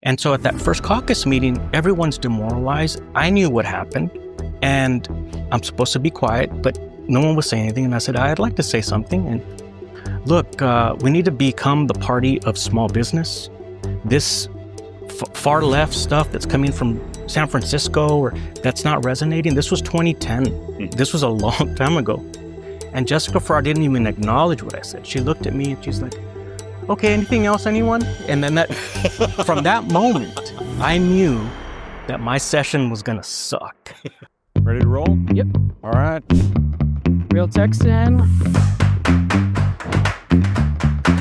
And so at that first caucus meeting, everyone's demoralized. I knew what happened, and I'm supposed to be quiet, but no one was saying anything. And I said, I'd like to say something. And look, we need to become the party of small business. This far left stuff that's coming from San Francisco, or that's not resonating. This was 2010. This was a long time ago. And Jessica Farrar didn't even acknowledge what I said. She looked at me and she's like, okay, anything else, anyone? And then from that moment, I knew that my session was gonna suck. Ready to roll? Yep. All right. Real Texan.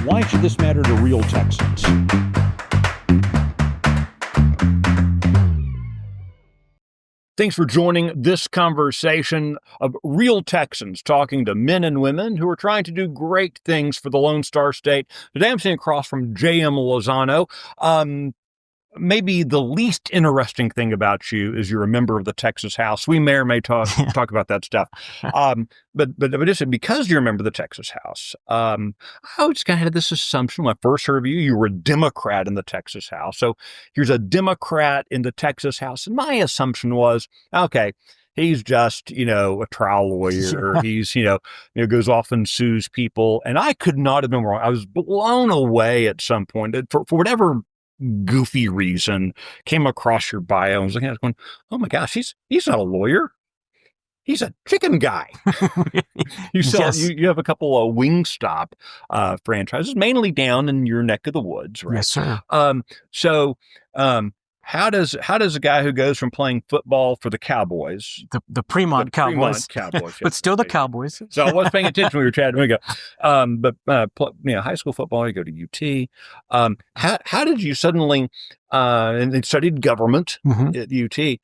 Why should this matter to real Texans? Thanks for joining this conversation of real Texans talking to men and women who are trying to do great things for the Lone Star State. Today I'm sitting across from J.M. Lozano. Maybe the least interesting thing about you is you're a member of the Texas House. We may or may talk about that stuff. But just because you're a member of the Texas House, I just kind of had this assumption when I first heard of you, you were a Democrat in the Texas House. So here's a Democrat in the Texas House. And my assumption was, okay, he's just, a trial lawyer. He's, goes off and sues people. And I could not have been wrong. I was blown away at some point for whatever goofy reason, came across your bio and was looking at it going, oh my gosh, he's not a lawyer. He's a chicken guy. You sell, Yes. you have a couple of Wingstop franchises, mainly down in your neck of the woods, right? Yes, sir. How does a guy who goes from playing football for the Cowboys, The Fremont Cowboys, Cowboys, but still the Cowboys. So I was paying attention when we were chatting. We go, high school football, you go to UT. How did you suddenly and they studied government at UT,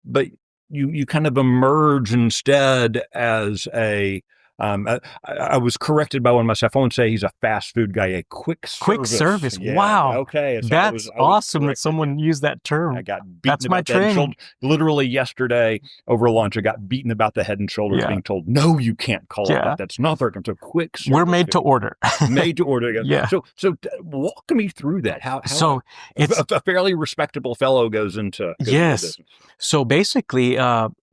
but you kind of emerge instead as a I was corrected by one of myself. I won't say he's a fast food guy, a quick service. Yeah. Wow. Okay. So That's awesome that someone used that term. I got beaten That's my about the head and training. shoulder. Literally yesterday over lunch, I got beaten about the head and shoulders Yeah. being told, no, you can't call it Yeah. that. That's not their term. So quick service. We're made to order. Made to order. Yeah. So walk me through that. How So it's a fairly respectable fellow goes into Yes. business. So basically,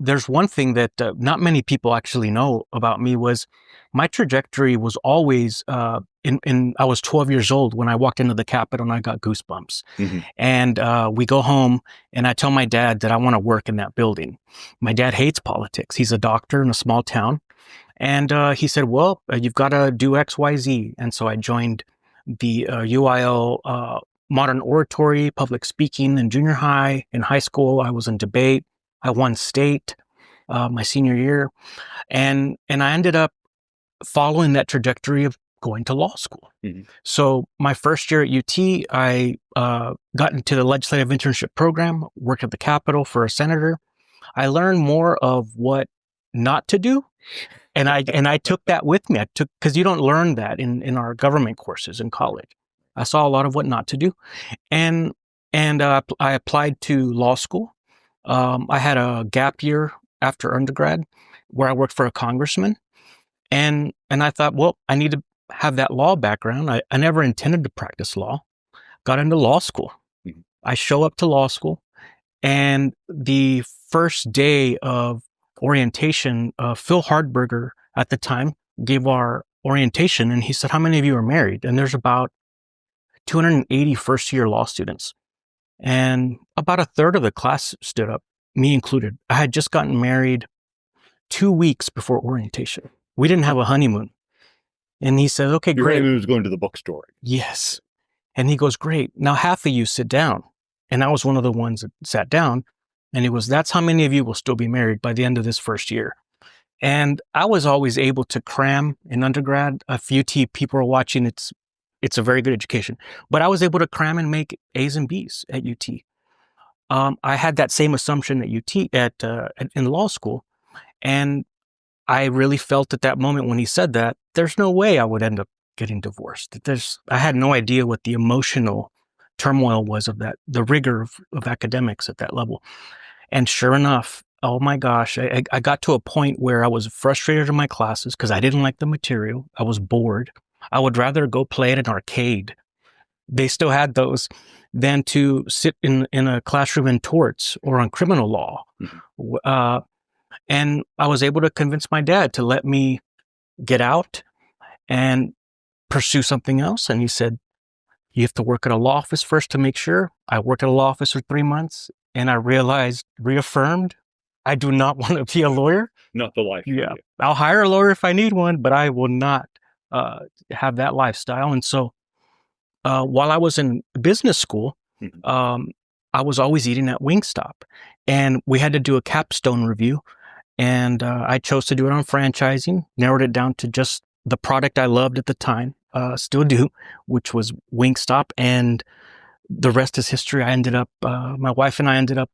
there's one thing that not many people actually know about me was my trajectory was always I was 12 years old when I walked into the Capitol and I got goosebumps. And we go home and I tell my dad that I want to work in that building. My dad hates politics. He's a doctor in a small town. And he said, well, you've got to do X, Y, Z. And so I joined the UIL modern oratory, public speaking in junior high. In high school, I was in debate. I won state my senior year. And I ended up following that trajectory of going to law school. So my first year at UT, I got into the legislative internship program, worked at the Capitol for a senator. I learned more of what not to do. And I took that with me. Because you don't learn that in our government courses in college. I saw a lot of what not to do. And I applied to law school. I had a gap year after undergrad where I worked for a congressman. And I thought, well, I need to have that law background. I never intended to practice law. Got into law school. I show up to law school, and the first day of orientation, Phil Hardberger at the time gave our orientation, and he said, how many of you are married? And there's about 280 first-year law students. And about a third of the class stood up, me included. I had just gotten married 2 weeks before orientation. We didn't have a honeymoon. And he said, okay, Your great. honeymoon was going to the bookstore. Yes. And he goes, great. Now half of you sit down. And I was one of the ones that sat down. And it was, that's how many of you will still be married by the end of this first year. And I was always able to cram in undergrad. If UT people are watching, it's a very good education. But I was able to cram and make A's and B's at UT. I had that same assumption at UT in law school. And I really felt at that moment when he said that, there's no way I would end up getting divorced. I had no idea what the emotional turmoil was of that, the rigor of academics at that level. And sure enough, oh my gosh, I got to a point where I was frustrated in my classes because I didn't like the material. I was bored. I would rather go play at an arcade they still had those, than to sit in a classroom in torts or on criminal law. And I was able to convince my dad to let me get out and pursue something else. And he said, you have to work at a law office first to make sure. I worked at a law office for 3 months, and I reaffirmed, I do not want to be a lawyer. Not the life. Yeah. I'll hire a lawyer if I need one, but I will not have that lifestyle. And so while I was in business school, I was always eating at Wingstop, and we had to do a capstone review. And I chose to do it on franchising, narrowed it down to just the product I loved at the time, still do, which was Wingstop. And the rest is history. My wife and I ended up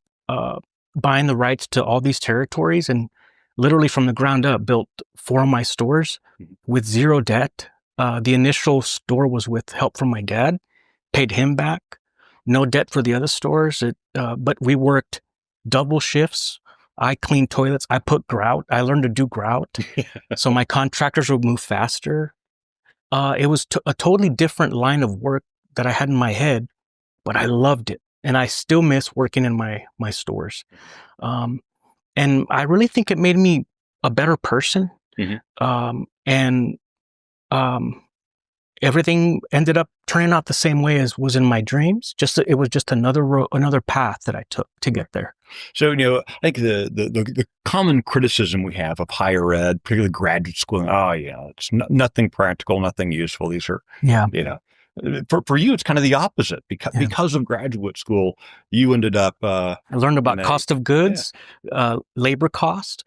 buying the rights to all these territories, and literally from the ground up built 4 of my stores with zero debt. The initial store was with help from my dad, paid him back, no debt for the other stores. But we worked double shifts. I cleaned toilets. I put grout. I learned to do grout. So my contractors would move faster. It was a totally different line of work that I had in my head, but I loved it. And I still miss working in my stores. And I really think it made me a better person. Everything ended up turning out the same way as was in my dreams. It was just another path that I took to get there. So, I think the common criticism we have of higher ed, particularly graduate school, it's nothing practical, nothing useful. These are, for you, it's kind of the opposite because of graduate school, you ended up. I learned about cost of goods, labor cost.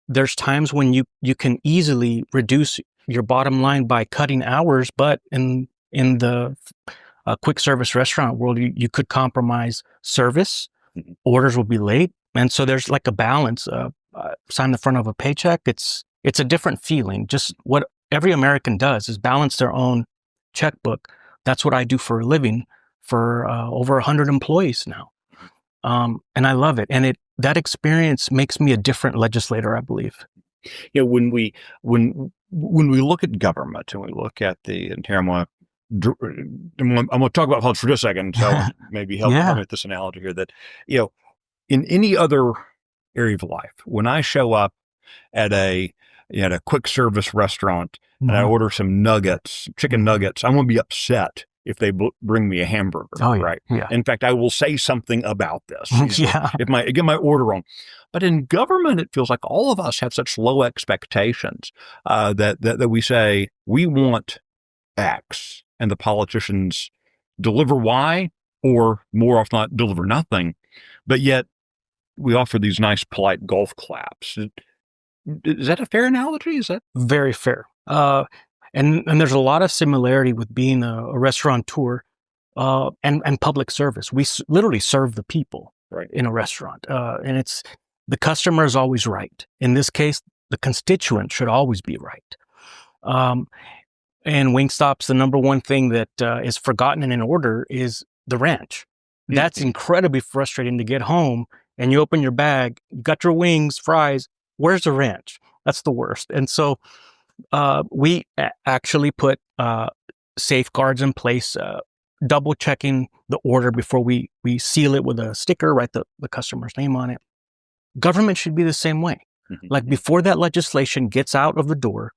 There's times when you can easily reduce your bottom line by cutting hours, but in the quick service restaurant world, you could compromise service. Orders will be late, and so there's like a balance. Sign the front of a paycheck. It's a different feeling. Just what every American does is balance their own checkbook. That's what I do for a living for over 100 employees now, and I love it. And that experience makes me a different legislator, I believe. When we look at government and we look at and here I'm going to talk about politics for just a second, so maybe help me with this analogy here that, in any other area of life, when I show up at a quick service restaurant and I order some chicken nuggets, I'm going to be upset if they bring me a hamburger, right? Yeah. In fact, I will say something about this if I get my order wrong. But in government, it feels like all of us have such low expectations that we say we want X, and the politicians deliver Y, or more often not deliver nothing. But yet we offer these nice, polite golf claps. Is that a fair analogy? Is that very fair? And there's a lot of similarity with being a restaurateur and public service. We literally serve the people in a restaurant, and the customer is always right. In this case, the constituent should always be right. And Wingstop's the number one thing that is forgotten in an order is the ranch. That's incredibly frustrating to get home and you open your bag, you got your wings, fries. Where's the ranch? That's the worst. And so we actually put safeguards in place, double checking the order before we seal it with a sticker, write the customer's name on it. Government should be the same way. Like before that legislation gets out of the door,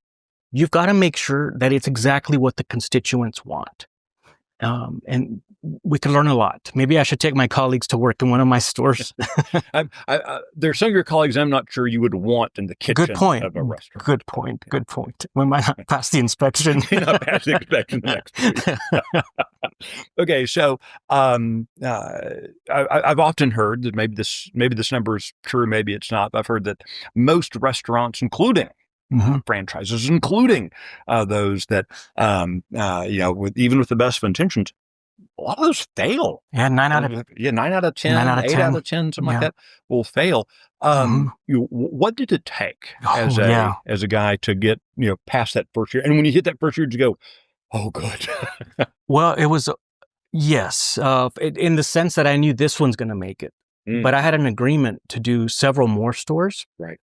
you've got to make sure that it's exactly what the constituents want. And we can learn a lot. Maybe I should take my colleagues to work in one of my stores. There's some of your colleagues I'm not sure you would want in the kitchen of a restaurant. Good point. We might not pass the inspection. Not pass the inspection the next week. Okay, so I've often heard that maybe this number is true, maybe it's not. But I've heard that most restaurants, including franchises, including those that, even with the best of intentions, a lot of those fail. Yeah, 9 out of 10, 8 out of 10, something like that will fail. What did it take as a guy to get past that first year? And when you hit that first year, did you go, oh, good? Well, it was yes, in the sense that I knew this one's going to make it, but I had an agreement to do several more stores. Right.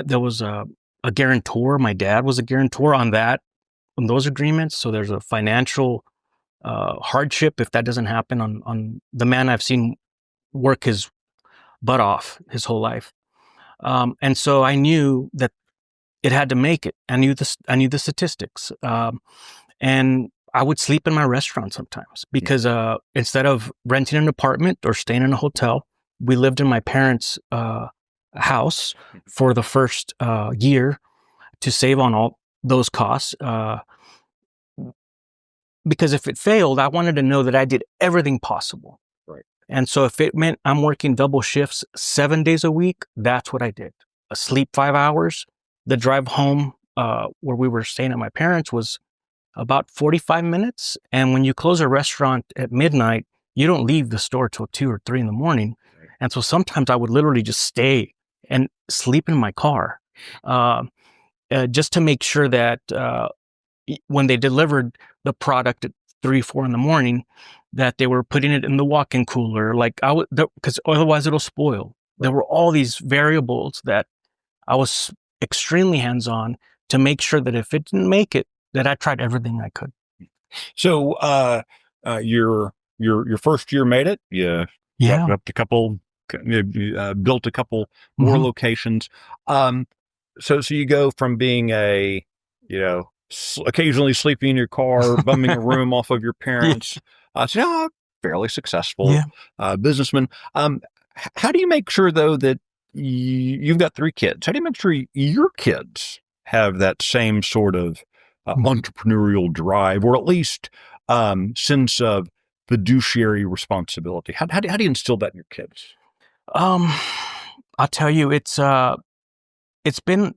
There was a guarantor. My dad was a guarantor on those agreements. So there's a financial hardship if that doesn't happen on the man I've seen work his butt off his whole life. And so I knew that it had to make it. I knew the statistics. And I would sleep in my restaurant sometimes because instead of renting an apartment or staying in a hotel, we lived in my parents' house for the first year to save on all those costs. Because if it failed, I wanted to know that I did everything possible. Right. And so if it meant I'm working double shifts 7 days a week, that's what I did. Sleep 5 hours. The drive home where we were staying at my parents' was about 45 minutes. And when you close a restaurant at midnight, you don't leave the store till 2 or 3 in the morning. Right. And so sometimes I would literally just stay and sleep in my car just to make sure that when they delivered the product at 3, 4 in the morning, that they were putting it in the walk-in cooler. Like because otherwise it'll spoil. Right. There were all these variables that I was extremely hands-on to make sure that if it didn't make it, that I tried everything I could. So, your first year made it. You got up to couple, built a couple more locations. So you go from being a, occasionally sleeping in your car, bumming a room off of your parents, to fairly successful businessman. How do you make sure though that you've got 3 kids? How do you make sure your kids have that same sort of entrepreneurial drive, or at least sense of fiduciary responsibility? How do you instill that in your kids? I'll tell you, it's been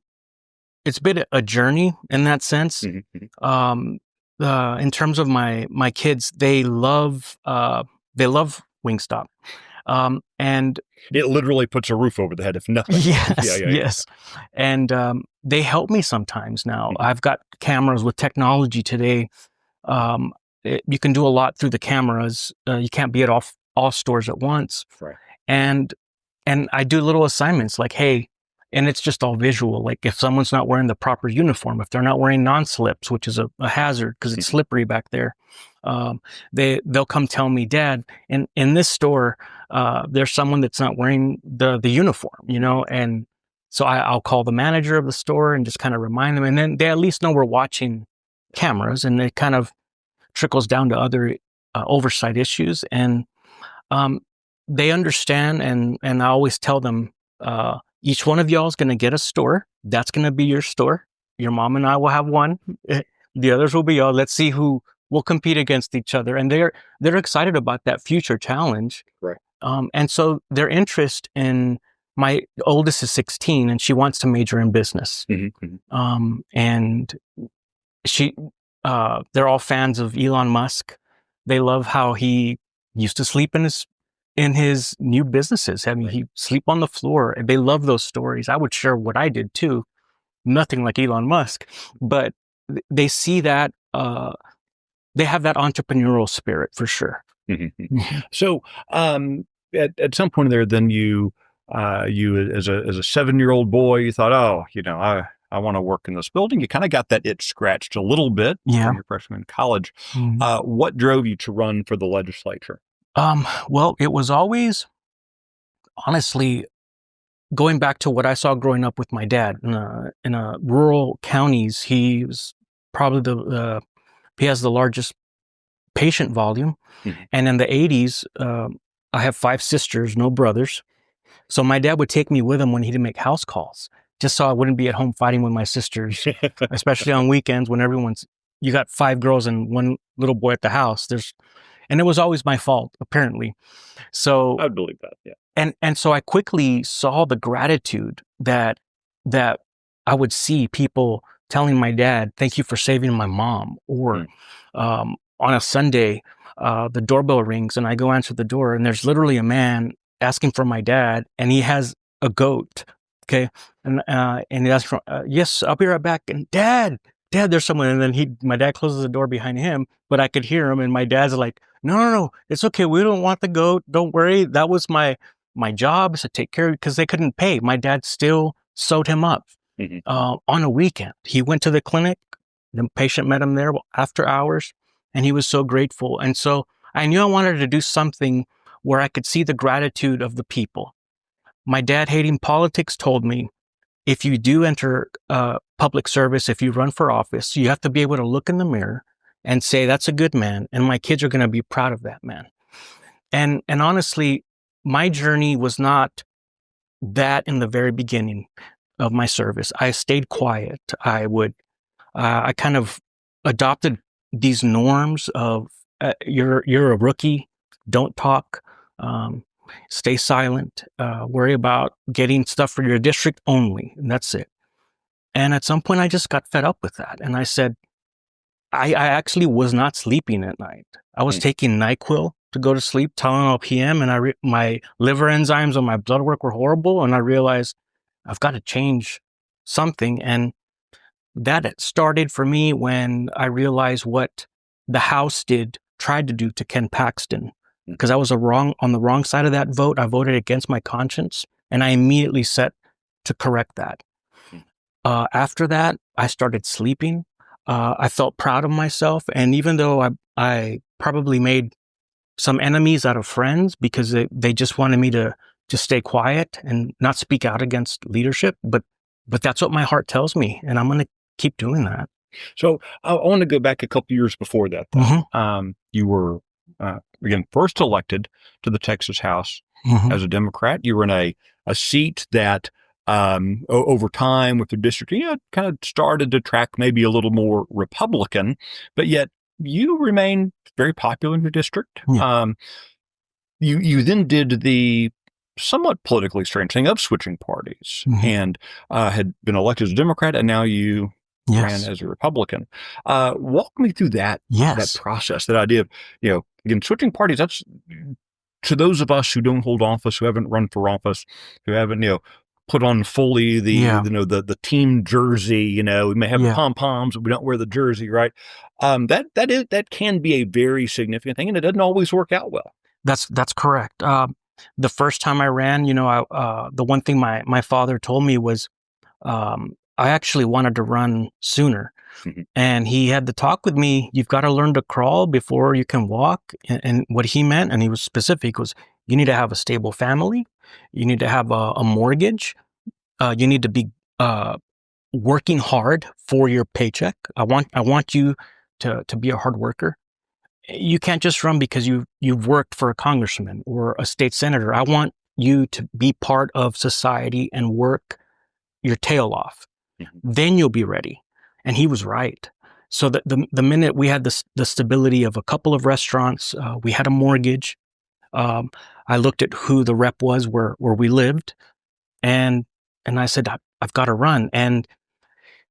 a journey in that sense. Mm-hmm. In terms of my kids, they love Wingstop, and it literally puts a roof over the head if nothing. Yes. And they help me sometimes now. Mm-hmm. I've got cameras with technology today. You can do a lot through the cameras. You can't be at all stores at once. Right. And I do little assignments like, hey, and it's just all visual. Like if someone's not wearing the proper uniform, if they're not wearing non-slips, which is a hazard because it's slippery back there, they'll come tell me, Dad, in this store, there's someone that's not wearing the uniform, and so I'll call the manager of the store and just kind of remind them, and then they at least know we're watching cameras, and it kind of trickles down to other oversight issues, and they understand, and I always tell them, each one of y'all is going to get a store. That's going to be your store. Your mom and I will have one. The others will be y'all. Let's see who will compete against each other. And they're excited about that future challenge. Right. And so their interest in my oldest is 16 and she wants to major in business. Mm-hmm. And they're all fans of Elon Musk. They love how he used to sleep in his new businesses. I mean, He sleep on the floor. They love those stories. I would share what I did too. Nothing like Elon Musk, but they see that, they have that entrepreneurial spirit for sure. Mm-hmm. So, at some point there, then you as a 7-year-old boy, you thought, I want to work in this building. You kind of got that itch scratched a little bit when you're freshman in college. Mm-hmm. What drove you to run for the legislature? Well, it was always, honestly, going back to what I saw growing up with my dad in rural counties. He was probably he has the largest patient volume. Mm-hmm. And in the 80s, I have 5 sisters, no brothers. So my dad would take me with him when he'd make house calls, just so I wouldn't be at home fighting with my sisters, especially on weekends when you got 5 girls and 1 little boy at the house. And it was always my fault, apparently. So I believe that, yeah. And so I quickly saw the gratitude that I would see people telling my dad, "Thank you for saving my mom." Or on a Sunday, the doorbell rings and I go answer the door, and there's literally a man asking for my dad, and he has a goat. Okay, and he asks for, "Yes, I'll be right back." And Dad, there's someone. And then my dad closes the door behind him, but I could hear him, and my dad's like, no, it's okay. We don't want the goat. Don't worry. That was my job, is to take care of it, because they couldn't pay. My dad still sewed him up on a weekend. He went to the clinic. The patient met him there after hours. and he was so grateful. And so I knew I wanted to do something where I could see the gratitude of the people. My dad, hating politics, told me, if you do enter public service, if you run for office, you have to be able to look in the mirror and say, that's a good man. And my kids are going to be proud of that man. And honestly, my journey was not that in the very beginning of my service. I stayed quiet. I kind of adopted these norms of you're a rookie, don't talk, stay silent, worry about getting stuff for your district only, and that's it. And at some point, I just got fed up with that, and I said, I actually was not sleeping at night. I was taking NyQuil to go to sleep, Tylenol PM, and my liver enzymes and my blood work were horrible, and I realized I've got to change something. And that started for me when I realized what the House tried to do to Ken Paxton, because I was on the wrong side of that vote. I voted against my conscience, and I immediately set to correct that. After that, I started sleeping. I felt proud of myself, and even though I probably made some enemies out of friends because they just wanted me to stay quiet and not speak out against leadership, but that's what my heart tells me, and I'm going to keep doing that. So I want to go back a couple years before that. You were, again, first elected to the Texas House as a Democrat. You were in a seat that over time with the district, kind of started to track maybe a little more Republican, but yet you remain very popular in your district. Yeah. You then did the somewhat politically strange thing of switching parties and had been elected as a Democrat, and now you ran as a Republican. Walk me through that process, that idea of, again, switching parties. That's, to those of us who don't hold office, who haven't run for office, who haven't, put on fully the team jersey, we may have the pom-poms, but we don't wear the jersey, right? That can be a very significant thing, and it doesn't always work out well. That's correct. The first time I ran, the one thing my father told me was, I actually wanted to run sooner. And he had to talk with me. You've got to learn to crawl before you can walk. And what he meant, and he was specific, was you need to have a stable family. You need to have a mortgage. You need to be working hard for your paycheck. I want you to be a hard worker. You can't just run because you've worked for a congressman or a state senator. I want you to be part of society and work your tail off. Then you'll be ready. And he was right. So the minute we had the stability of a couple of restaurants, we had a mortgage. I looked at who the rep was where we lived, and I said, I've got to run. And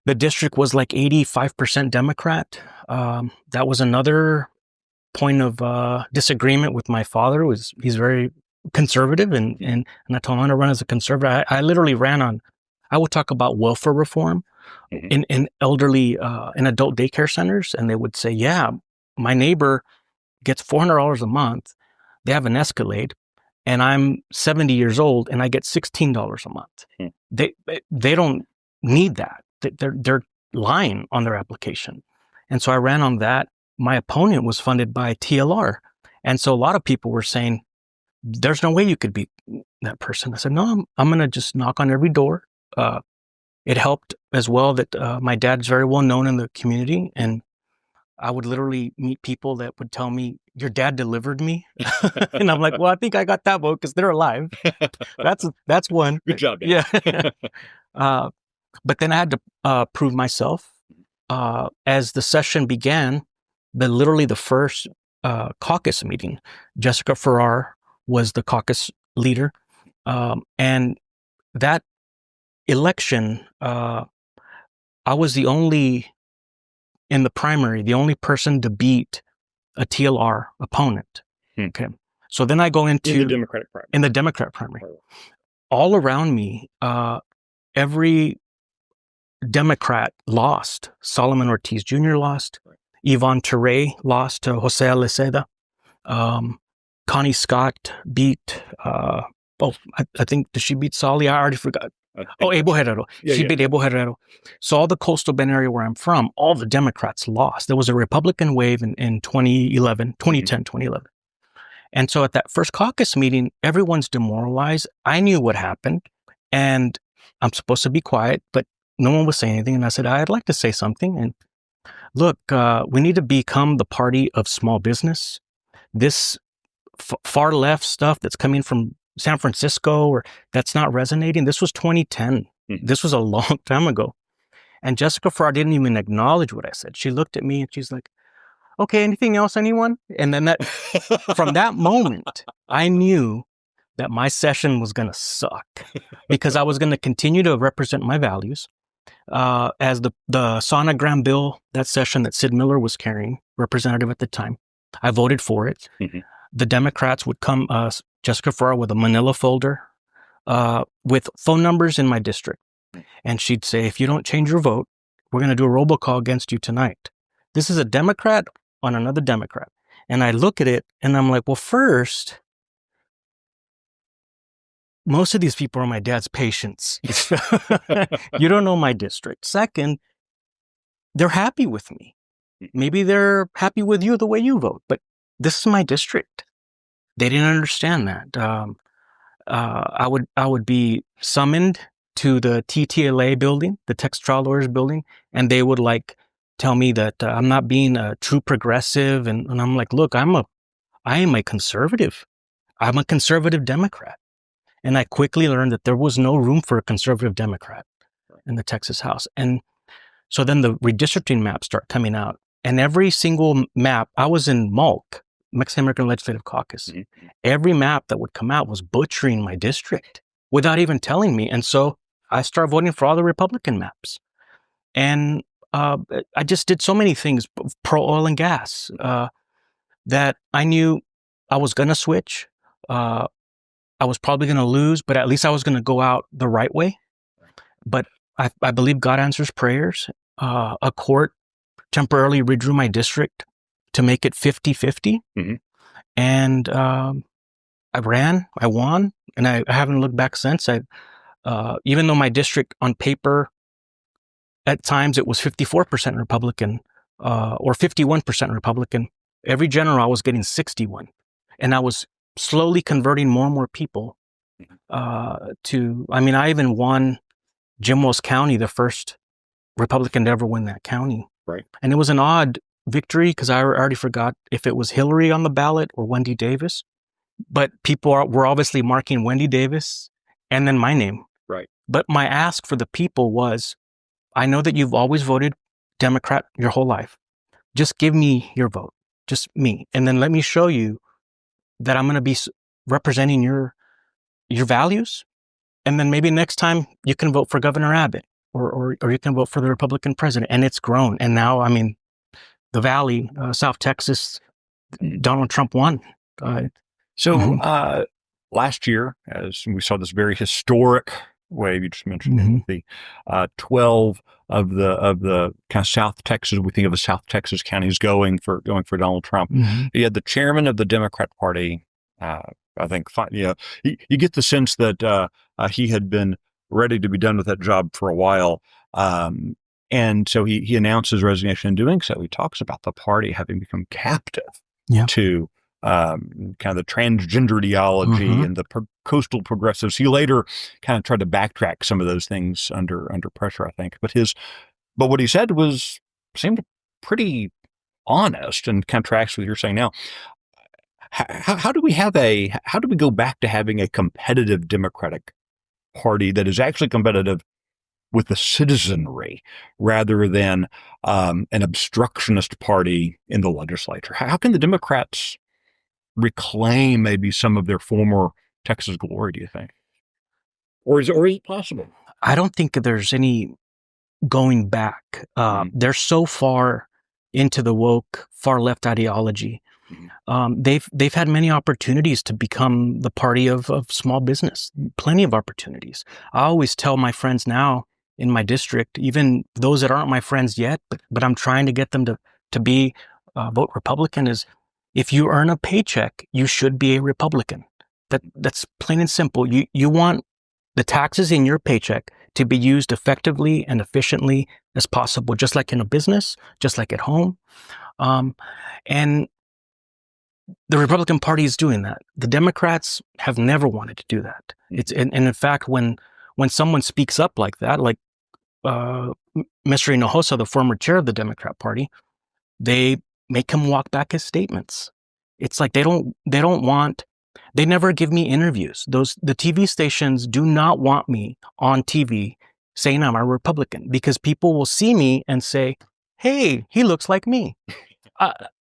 the district was like 85% Democrat. That was another point of disagreement with my father. He's very conservative, and I told him I'm going to run as a conservative. I literally ran I would talk about welfare reform in elderly in adult daycare centers, and they would say, yeah, my neighbor gets $400 a month. They have an Escalade, and I'm 70 years old, and I get $16 a month. They don't need that. They're lying on their application. And so I ran on that. My opponent was funded by TLR. And so a lot of people were saying, there's no way you could beat that person. I said, no, I'm going to just knock on every door. It helped as well that my dad's very well known in the community. And I would literally meet people that would tell me, your dad delivered me. And I'm like, well, I think I got that vote because they're alive. That's one. Good job, Dad. Yeah. But then I had to prove myself. As the session began, literally the first caucus meeting, Jessica Farrar was the caucus leader. And that election, I was the only, in the primary, the only person to beat a TLR opponent. Okay. So then I go into the Democratic primary. In the Democrat primary. All around me, every Democrat lost. Solomon Ortiz Jr. lost. Yvonne Ture lost to Jose Aleceda. Connie Scott beat, I think, did she beat Solly? I already forgot. Abel Herrero. Yeah, She yeah. beat Abel Herrero. So all the coastal Bend area where I'm from, all the Democrats lost. There was a Republican wave in 2011, 2010, 2011. And so at that first caucus meeting, everyone's demoralized. I knew what happened, and I'm supposed to be quiet, but no one was saying anything. And I said, I'd like to say something. And look, we need to become the party of small business. This far left stuff that's coming from San Francisco or that's not resonating. This was 2010. This was a long time ago. And Jessica Farrar didn't even acknowledge what I said. She looked at me and she's like, okay, anything else, anyone? And then from that moment, I knew that my session was going to suck because I was going to continue to represent my values. As the sonogram bill, that session that Sid Miller was carrying, representative at the time, I voted for it. The Democrats would come, Jessica Farrar, with a manila folder with phone numbers in my district. And she'd say, if you don't change your vote, we're going to do a robocall against you tonight. This is a Democrat on another Democrat. And I look at it and I'm like, well, first, most of these people are my dad's patients. You don't know my district. Second, they're happy with me. Maybe they're happy with you the way you vote, but this is my district. They didn't understand that. I would be summoned to the TTLA building, the Texas Trial Lawyers building, and they would tell me that I'm not being a true progressive, and I'm like, look, I am a conservative. I'm a conservative Democrat, and I quickly learned that there was no room for a conservative Democrat in the Texas House, and so then the redistricting maps start coming out, and every single map, I was in MALC, Mexican American Legislative Caucus. Every map that would come out was butchering my district without even telling me. And so I started voting for all the Republican maps. And I just did so many things pro oil and gas that I knew I was going to switch. I was probably going to lose, but at least I was going to go out the right way. But I believe God answers prayers. A court temporarily redrew my district to make it 50-50. And I ran, I won, and I haven't looked back since. Even though my district on paper, at times it was 54% Republican or 51% Republican, every general I was getting 61. And I was slowly converting more and more people I even won Jim Wells County, the first Republican to ever win that county. Right. And it was an odd victory because I already forgot if it was Hillary on the ballot or Wendy Davis. But people were obviously marking Wendy Davis and then my name. Right. But my ask for the people was, I know that you've always voted Democrat your whole life. Just give me your vote, just me. And then let me show you that I'm going to be representing your values. And then maybe next time you can vote for Governor Abbott or you can vote for the Republican president. And it's grown. And now, the Valley, South Texas, Donald Trump won. Last year, as we saw this very historic wave you just mentioned, the 12 of the kind of South Texas, we think of the South Texas counties going for Donald Trump. You had the chairman of the Democrat Party. I think, you get the sense that he had been ready to be done with that job for a while. And so he announced his resignation. In doing so, he talks about the party having become captive to kind of the transgender ideology and the coastal progressives. He later kind of tried to backtrack some of those things under pressure, I think. But what he said seemed pretty honest and kind of tracks with what you're saying now. How do we go back to having a competitive Democratic Party that is actually competitive with the citizenry rather than an obstructionist party in the legislature? How can the Democrats reclaim maybe some of their former Texas glory, do you think? Or is it possible? I don't think there's any going back. They're so far into the woke, far left ideology. They've had many opportunities to become the party of small business, plenty of opportunities. I always tell my friends now in my district, even those that aren't my friends yet, but I'm trying to get them to be vote Republican, is if you earn a paycheck, you should be a Republican. That's plain and simple. You want the taxes in your paycheck to be used effectively and efficiently as possible, just like in a business, just like at home. And the Republican Party is doing that. The Democrats have never wanted to do that. And in fact, when someone speaks up like that, like Mr. Hinojosa, the former chair of the Democrat Party, they make him walk back his statements. It's like they never give me interviews. The TV stations do not want me on TV saying I'm a Republican, because people will see me and say, hey, he looks like me.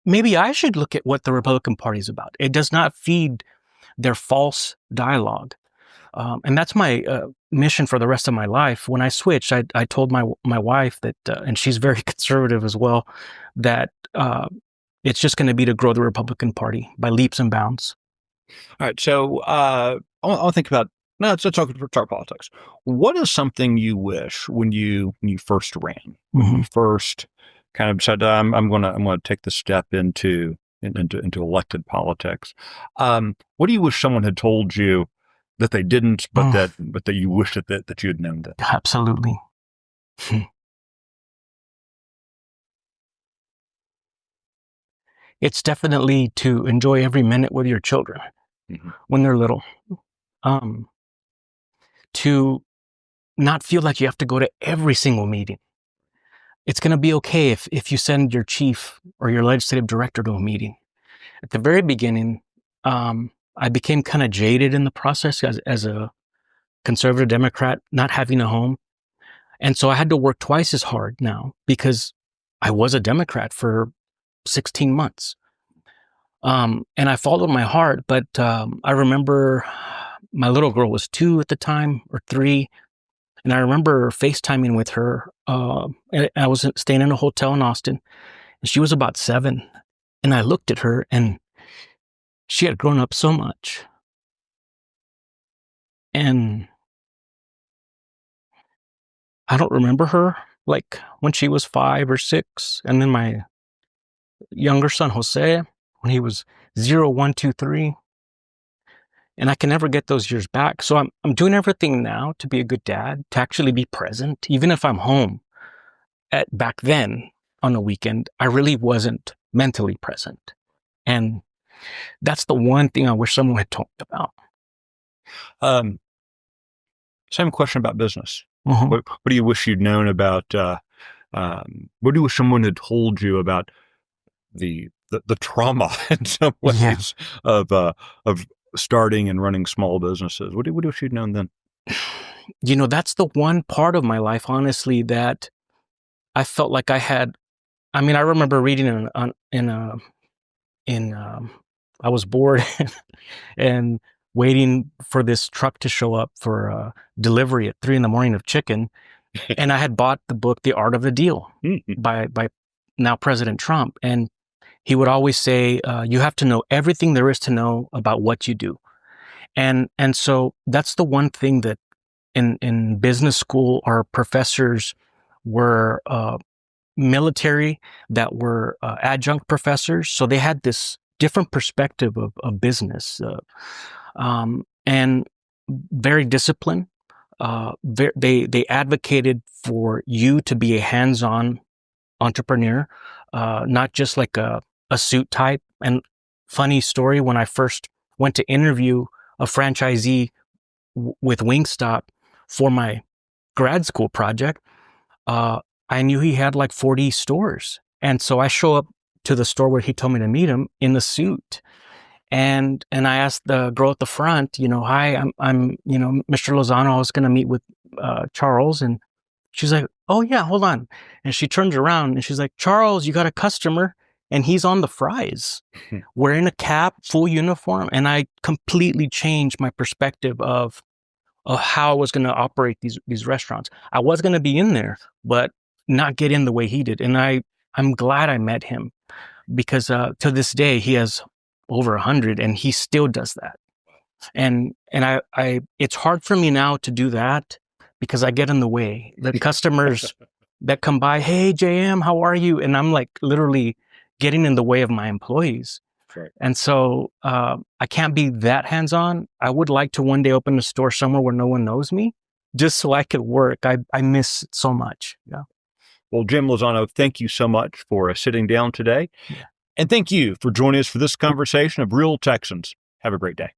Maybe I should look at what the Republican Party is about. It does not feed their false dialogue. And that's my mission for the rest of my life. When I switched, I told my wife that, and she's very conservative as well, that it's just going to be to grow the Republican Party by leaps and bounds. All right. So I'll think about, let's talk politics. What is something you wish when you first ran, when you first kind of said, I'm going to take the step into elected politics? What do you wish someone had told you that they didn't, but that you wish that you had known that? Absolutely. It's definitely to enjoy every minute with your children when they're little. To not feel like you have to go to every single meeting. It's going to be okay if you send your chief or your legislative director to a meeting. At the very beginning, I became kind of jaded in the process as a conservative Democrat, not having a home. And so I had to work twice as hard now because I was a Democrat for 16 months. And I followed my heart, but I remember my little girl was 2 at the time, or 3. And I remember FaceTiming with her. I was staying in a hotel in Austin, and she was about 7. And I looked at her, and she had grown up so much. And I don't remember her like when she was 5 or 6. And then my younger son, Jose, when he was 0, 1, 2, 3. And I can never get those years back. So I'm doing everything now to be a good dad, to actually be present. Even if I'm home back then on a weekend, I really wasn't mentally present. And that's the one thing I wish someone had talked about. Same question about business. What do you wish you'd known about, what do you wish someone had told you about the trauma in some ways of starting and running small businesses? What do you wish you'd known then? That's the one part of my life, honestly, that I felt like I had. I mean, I remember reading I was bored and waiting for this truck to show up for delivery at 3 a.m. of chicken. And I had bought the book, The Art of the Deal by now President Trump. And he would always say, you have to know everything there is to know about what you do. And so that's the one thing that in business school, our professors were military, that were adjunct professors. So they had this different perspective of business, and very disciplined. They advocated for you to be a hands-on entrepreneur, not just like a suit type. And funny story, when I first went to interview a franchisee with Wingstop for my grad school project, I knew he had like 40 stores. And so I show up to the store where he told me to meet him in the suit. And I asked the girl at the front, hi, I'm Mr. Lozano. I was going to meet with Charles. And she's like, oh yeah, hold on. And she turns around and she's like, Charles, you got a customer, and he's on the fries, wearing a cap, full uniform. And I completely changed my perspective of how I was going to operate these restaurants. I was going to be in there, but not get in the way he did. And I'm glad I met him, because to this day he has over 100 and he still does that. And I it's hard for me now to do that because I get in the way. The customers that come by, hey JM, how are you? And I'm like literally getting in the way of my employees. Right. And so I can't be that hands-on. I would like to one day open a store somewhere where no one knows me, just so I could work. I miss it so much. Yeah. Well, Jim Lozano, thank you so much for sitting down today. Yeah. And thank you for joining us for this conversation of Real Texans. Have a great day.